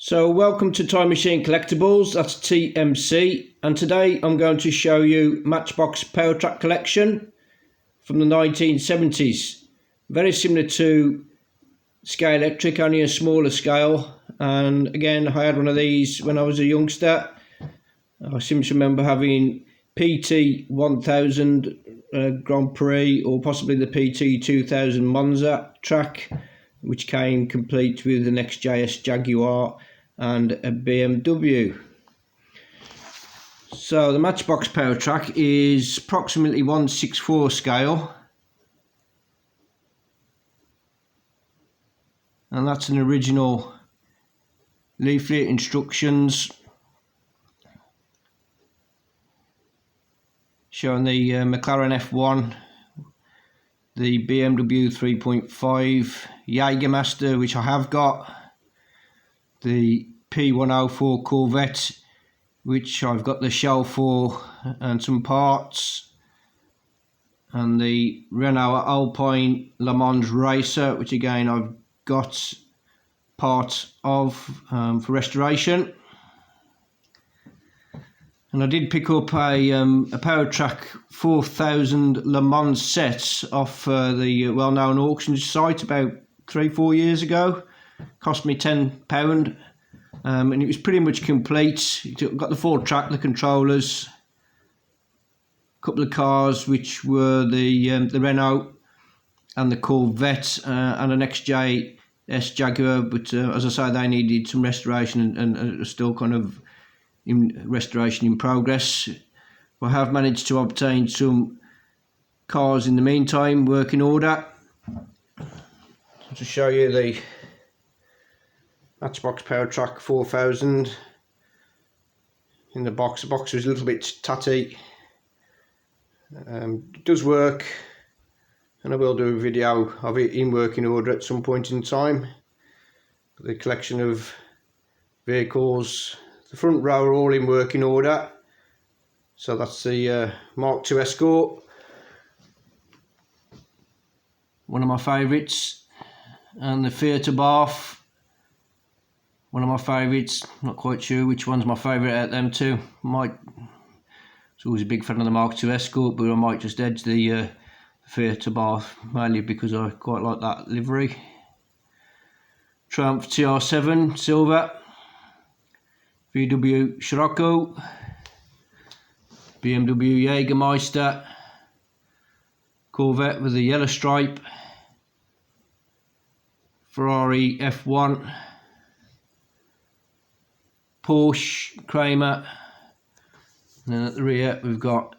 So welcome to Time Machine Collectibles, that's TMC, and today I'm going to show you Matchbox Powertrack collection from the 1970s. Very similar to Scale Electric, only a smaller scale, and again I had one of these when I was a youngster. I seem to remember having PT 1000 Grand Prix or possibly the PT 2000 Monza track, which came complete with an XJS Jaguar and a BMW. So the Matchbox Powertrack is approximately 1/64 scale, and that's an original leaflet instructions showing the McLaren F1, the BMW 3.5 Jägermaster, which I have got, the P104 Corvette, which I've got the shell for and some parts, and the Renault Alpine Le Mans Racer, which again I've got part of for restoration. And I did pick up a Powertrack 4000 Le Mans set off the well-known auction site about 3-4 years ago. Cost me £10, and it was pretty much complete. It got the full track, the controllers, a couple of cars which were the Renault and the Corvette, and an XJS Jaguar, but as I say, they needed some restoration and are still kind of in restoration in progress. I have managed to obtain some cars in the meantime, working order. So to show you the Matchbox Powertrack 4000 in the box. The box was a little bit tatty. It does work, and I will do a video of it in working order at some point in time. The collection of vehicles, the front row are all in working order. So that's the Mark II Escort, one of my favourites, and the Fiat Abarth, one of my favourites. Not quite sure which one's my favourite out of them two. Was always a big fan of the Mark II Escort, but I might just edge the Fiat Abarth, mainly because I quite like that livery. Triumph TR7 Silver, VW Scirocco, BMW Jägermeister, Corvette with a yellow stripe, Ferrari F1, Porsche Kramer, and then at the rear we've got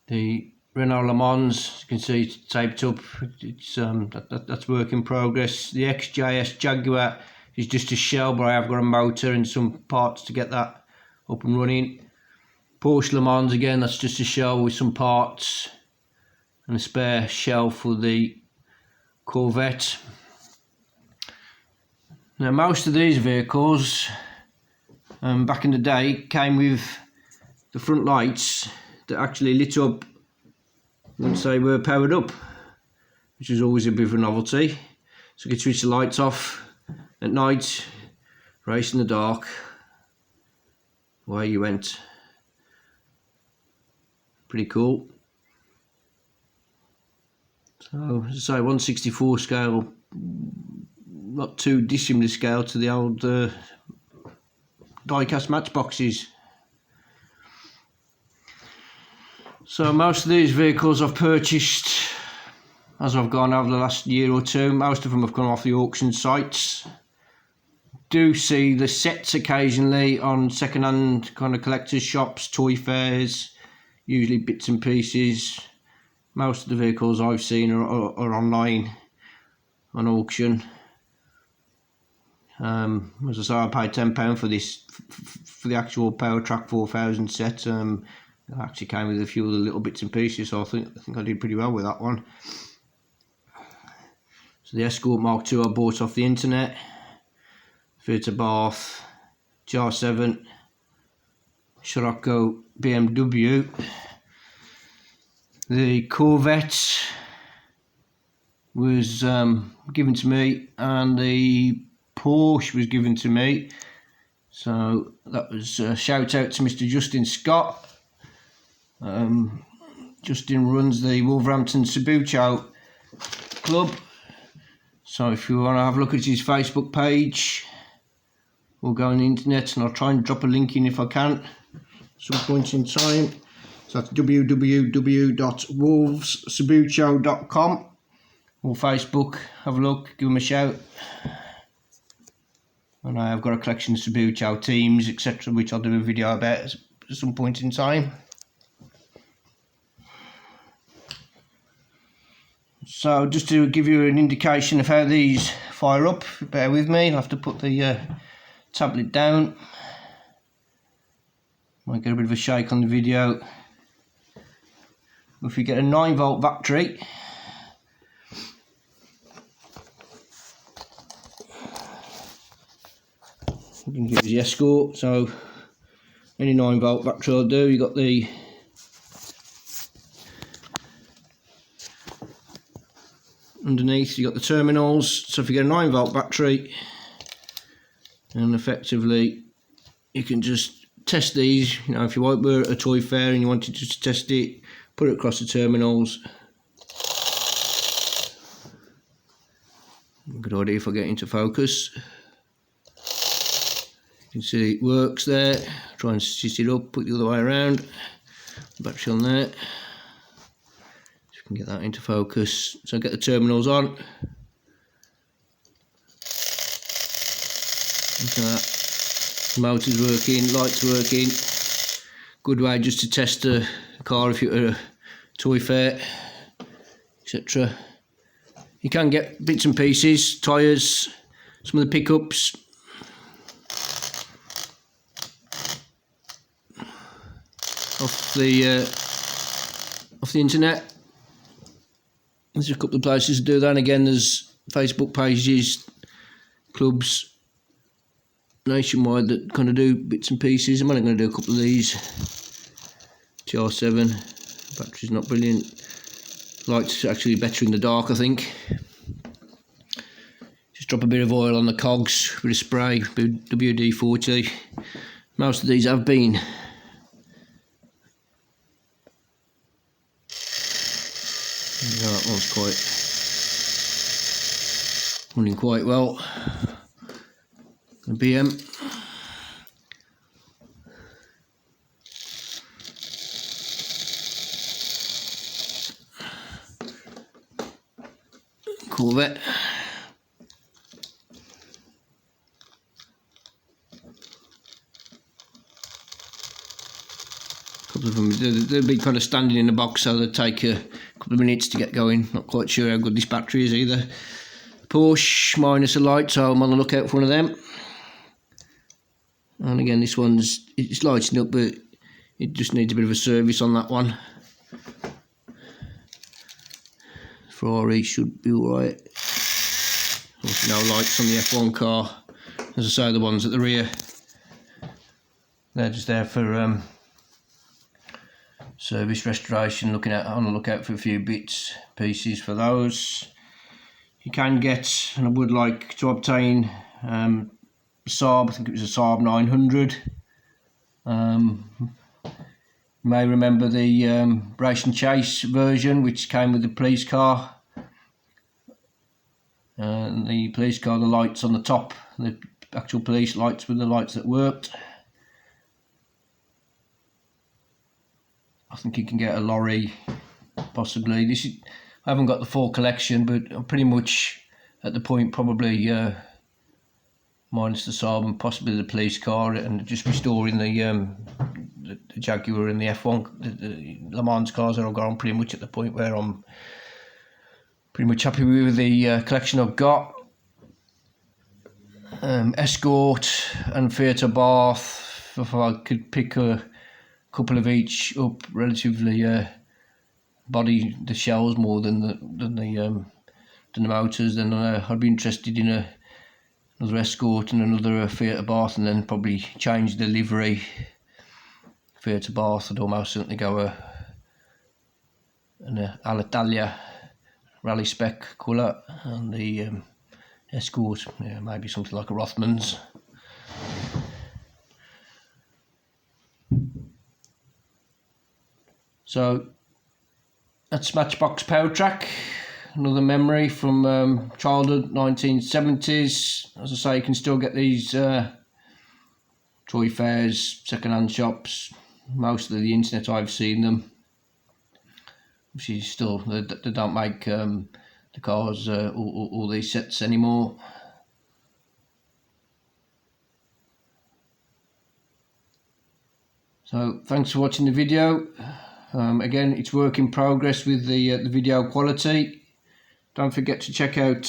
the Renault Le Mans. As you can see, it's taped up. It's that's work in progress. The XJS Jaguar is just a shell, but I have got a motor and some parts to get that up and running. Porsche Le Mans, again, that's just a shell with some parts and a spare shell for the Corvette. Now, most of these vehicles back in the day came with the front lights that actually lit up once they were powered up, which is always a bit of a novelty. So you could switch the lights off at night, race in the dark, away you went. Pretty cool. So as I say, 1/64 scale, not too dissimilar scale to the old die-cast matchboxes. So most of these vehicles I've purchased as I've gone over the last year or two. Most of them have come off the auction sites. Do see the sets occasionally on second-hand kind of collectors shops, toy fairs, usually bits and pieces. Most of the vehicles I've seen are online on auction. As I say, I paid £10 for this, for the actual Powertrack 4000 set. It actually came with a few of the little bits and pieces, so I think I did pretty well with that one. So the Escort Mark II I bought off the internet. Fiat Abarth, TR7, Scirocco BMW. The Corvette was given to me, and the Porsche was given to me. So that was a shout out to Mr. Justin Scott. Justin runs the Wolverhampton Subbuteo club, so if you want to have a look at his Facebook page, we'll go on the internet and I'll try and drop a link in if I can at some point in time. So that's www.wolvesubbuteo.com or Facebook. Have a look, give them a shout. And I have got a collection of Subbuteo teams, etc., which I'll do a video about at some point in time. So just to give you an indication of how these fire up, bear with me, I'll have to put the tablet down. Might get a bit of a shake on the video. If you get a 9-volt battery, you can use the Escort, so any 9-volt battery will do. You got the underneath, you got the terminals. So if you get a 9-volt battery, and effectively you can just test these. You know, if you were at a toy fair and you wanted to test it, put it across the terminals. Good idea if I get into focus. You can see it works there. Try and stitch it up, put the other way around. Battery on there. So you can get that into focus. So get the terminals on. Look at that. Motor's working, lights working. Good way just to test a car if you're at a toy fair, etc. You can get bits and pieces, tyres, some of the pickups. Off the internet. There's a couple of places to do that, and again there's Facebook pages, clubs nationwide that kind of do bits and pieces. I'm only going to do a couple of these. TR7, battery's not brilliant. Light's actually better in the dark, I think. Just drop a bit of oil on the cogs, a bit of spray, WD-40. Most of these have been. That one's running quite well. The BM. Corvette. A couple of them, they'll be kind of standing in the box, so they'll take a couple of minutes to get going. Not quite sure how good this battery is either. Porsche minus a light, so I'm on the lookout for one of them. And again, this one's, it's lighting up, but it just needs a bit of a service on that one. Ferrari should be alright. Obviously no lights on the F1 car. As I say, the ones at the rear, they're just there for service restoration, on the lookout for a few bits, pieces for those. You can get, and I would like to obtain, Saab, I think it was a Saab 900. You may remember the Race and Chase version, which came with the police car. And the police car, the lights on the top, the actual police lights were the lights that worked. I think you can get a lorry, possibly. I haven't got the full collection, but I'm pretty much at the point, probably minus the Saab and possibly the police car, and just restoring the Jaguar and the F1, the Le Mans cars that I've got. I'm pretty much at the point where I'm pretty much happy with the collection I've got. Escort and Theatre Bath, if I could pick a couple of each up, relatively body the shells more than the motors, then I'd be interested in another Escort and another Theatre Bath, and then probably change the livery. Theatre Bath, I'd almost certainly go an Alitalia rally spec colour, and the Escort, yeah, maybe something like a Rothmans. So that's Matchbox Powertrack, another memory from childhood, 1970s. As I say, you can still get these toy fairs, second-hand shops, most of the internet I've seen them. Obviously still, they don't make the cars, all these sets anymore. So thanks for watching the video. Again, it's work in progress with the video quality. Don't forget to check out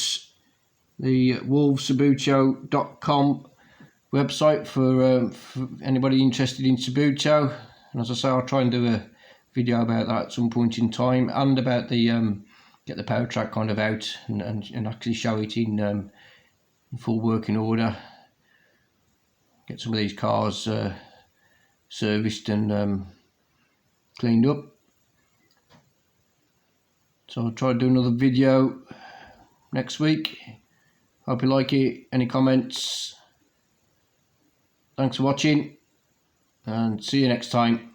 the Subbuteo.com website for anybody interested in Subbuteo. And as I say, I'll try and do a video about that at some point in time, and about the get the Powertrack kind of out and actually show it in full working order. Get some of these cars serviced and cleaned up. So I'll try to do another video next week. Hope you like it. Any comments? Thanks for watching, and see you next time.